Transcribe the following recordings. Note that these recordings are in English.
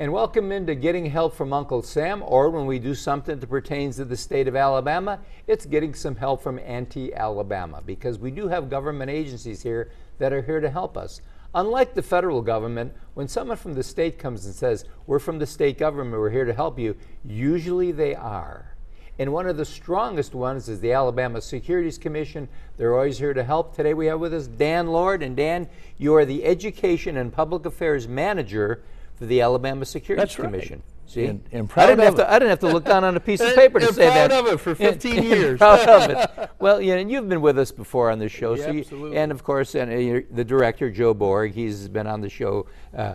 And welcome into Getting Help from Uncle Sam, or when we do something that pertains to the state of Alabama, it's getting some help from Auntie Alabama, because we do have government agencies here that are here to help us. Unlike the federal government, when someone from the state comes and says, we're from the state government, we're here to help you, usually they are. And one of the strongest ones is the Alabama Securities Commission. They're always here to help. Today we have with us Dan Lord. And Dan, you are the Education and Public Affairs Manager for the Alabama Securities Commission. See? And proud I didn't have to look down on a piece of paper to say that. Proud of it for 15 years. Proud of it. Well, and you've been with us before on this show. Yeah, so absolutely. And of course, the director, Joe Borg, he's been on the show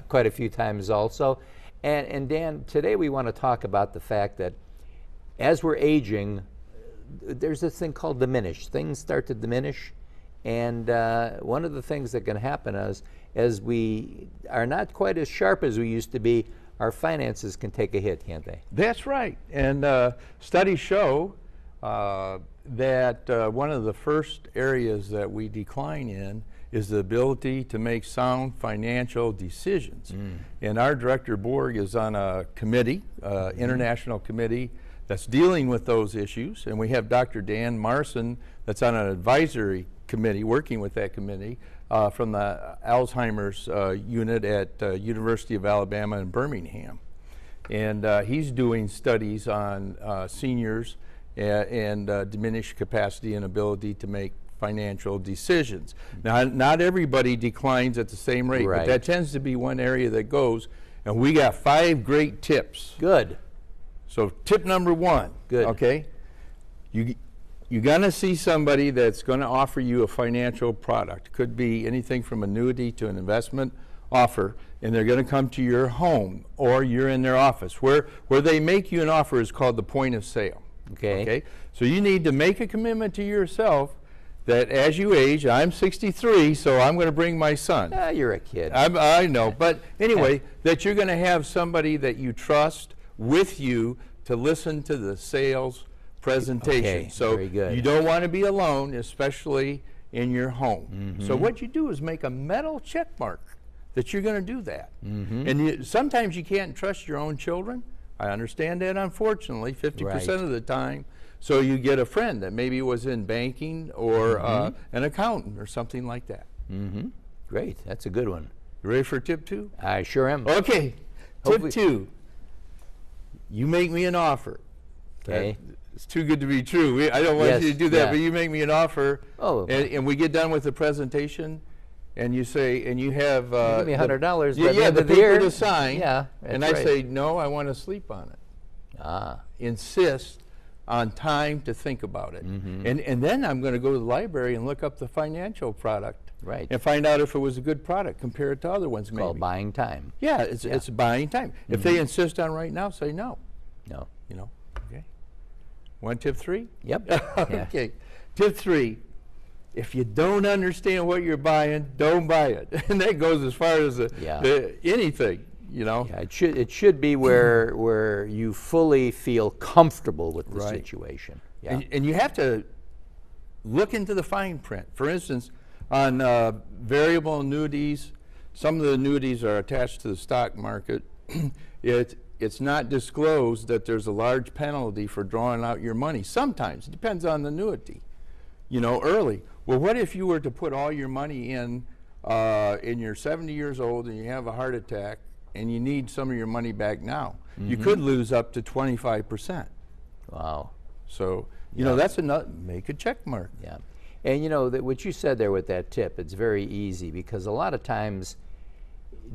quite a few times also. And Dan, today we want to talk about the fact that as we're aging, there's this thing called diminish. Things start to diminish. And one of the things that can happen is, as we are not quite as sharp as we used to be, our finances can take a hit, can't they? That's right. And studies show that one of the first areas that we decline in is the ability to make sound financial decisions. And our Director Borg is on a committee, international committee, that's dealing with those issues. And we have Dr. Dan Marson that's on an advisory committee, working with that committee, from the Alzheimer's unit at University of Alabama in Birmingham. And he's doing studies on seniors and diminished capacity and ability to make financial decisions. Now, not everybody declines at the same rate, Right. but that tends to be one area that goes. And we got 5 great tips. Good. So tip number 1, Good. Okay, you're gonna see somebody that's gonna offer you a financial product. Could be anything from annuity to an investment offer, and they're gonna come to your home or you're in their office. Where they make you an offer is called the point of sale. Okay. So you need to make a commitment to yourself that as you age, I'm 63, so I'm gonna bring my son. You're a kid. I know, but anyway, that you're gonna have somebody that you trust with you to listen to the sales presentation. Okay, so very good. you don't want to be alone, especially in your home. So what you do is make a metal check mark that you're going to do that. And sometimes you can't trust your own children. I understand that, unfortunately, 50% of the time. So you get a friend that maybe was in banking or an accountant or something like that. Great. That's a good one. You ready for tip 2? I sure am. Okay. Hopefully- Tip 2. You make me an offer. Okay. It's too good to be true. I don't want Yes, you to do that, yeah. but you make me an offer, Oh. and we get done with the presentation, and you say, and you have Give me $100 by the yeah, end the of the paper year. to sign, Yeah, and that's I right. say, no, I want to sleep on it. Insist on time to think about it. And then I'm going to go to the library and look up the financial product. Right. And find out if it was a good product compared to other ones, maybe. Called buying time. Yeah, it's buying time. If they insist on right now, say no. No. You know, okay. Want tip 3? Yep. Yeah. Okay. Tip 3, if you don't understand what you're buying, don't buy it. And that goes as far as anything, you know. Yeah, it should be where you fully feel comfortable with the Right. situation. Yeah. And you have to look into the fine print. For instance, on variable annuities, some of the annuities are attached to the stock market. It's not disclosed that there's a large penalty for drawing out your money. Sometimes, it depends on the annuity, you know, early. Well, what if you were to put all your money in you're 70 years old and you have a heart attack and you need some of your money back now? You could lose up to 25%. Wow. So, you know, that's make a check mark. Yeah. And you know, what you said there with that tip, it's very easy, because a lot of times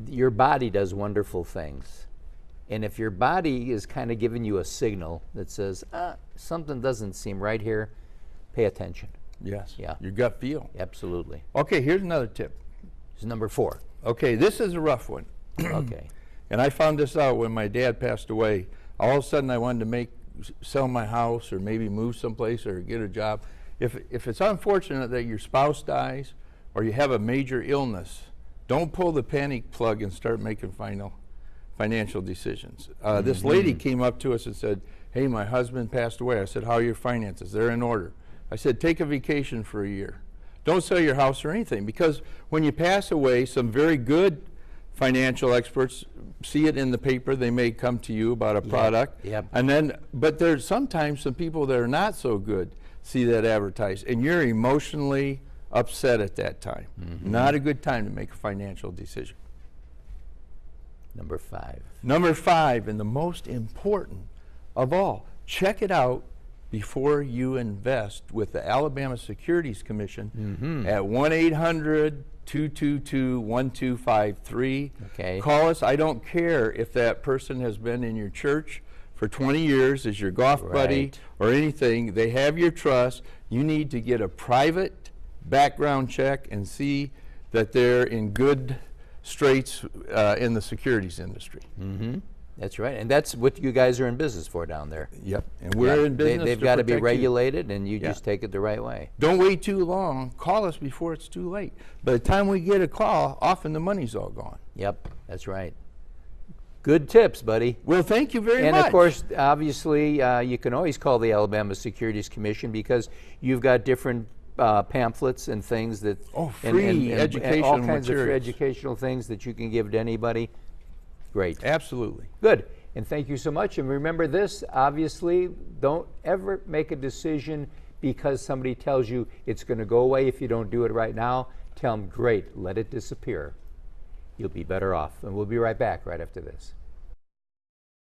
your body does wonderful things. And if your body is kind of giving you a signal that says, something doesn't seem right here, pay attention. Yes. Yeah. Your gut feel. Absolutely. Okay, here's another tip. This is number 4. Okay, this is a rough one. Okay. And I found this out when my dad passed away. All of a sudden I wanted to sell my house or maybe move someplace or get a job. If it's unfortunate that your spouse dies or you have a major illness, don't pull the panic plug and start making financial decisions. This lady came up to us and said, hey, my husband passed away. I said, how are your finances? They're in order. I said, take a vacation for a year. Don't sell your house or anything, because when you pass away, some very good financial experts see it in the paper. They may come to you about a product. Yep. And then, but there's sometimes some people that are not so good see that advertised, and you're emotionally upset at that time. Not a good time to make a financial decision. Number 5. Number 5, and the most important of all, check it out before you invest with the Alabama Securities Commission at 1-800-222-1253. Okay. Call us. I don't care if that person has been in your church for 20 years as your golf buddy Right. or anything. They have your trust. You need to get a private background check and see that they're in good straits in the securities industry. That's right, and that's what you guys are in business for down there. Yep, and we're in business. They've to got to be protect you. regulated, and you just take it the right way. Don't wait too long. Call us before it's too late. By the time we get a call, often the money's all gone. Yep, that's right. Good tips, buddy. Well, thank you very much. And of course, obviously, you can always call the Alabama Securities Commission because you've got different pamphlets and things that free and educational all kinds of free materials. educational things that you can give to anybody. Great. Absolutely. Good. And thank you so much. And remember this, obviously, don't ever make a decision because somebody tells you it's going to go away if you don't do it right now. Tell them, great, let it disappear. You'll be better off. And we'll be right back right after this.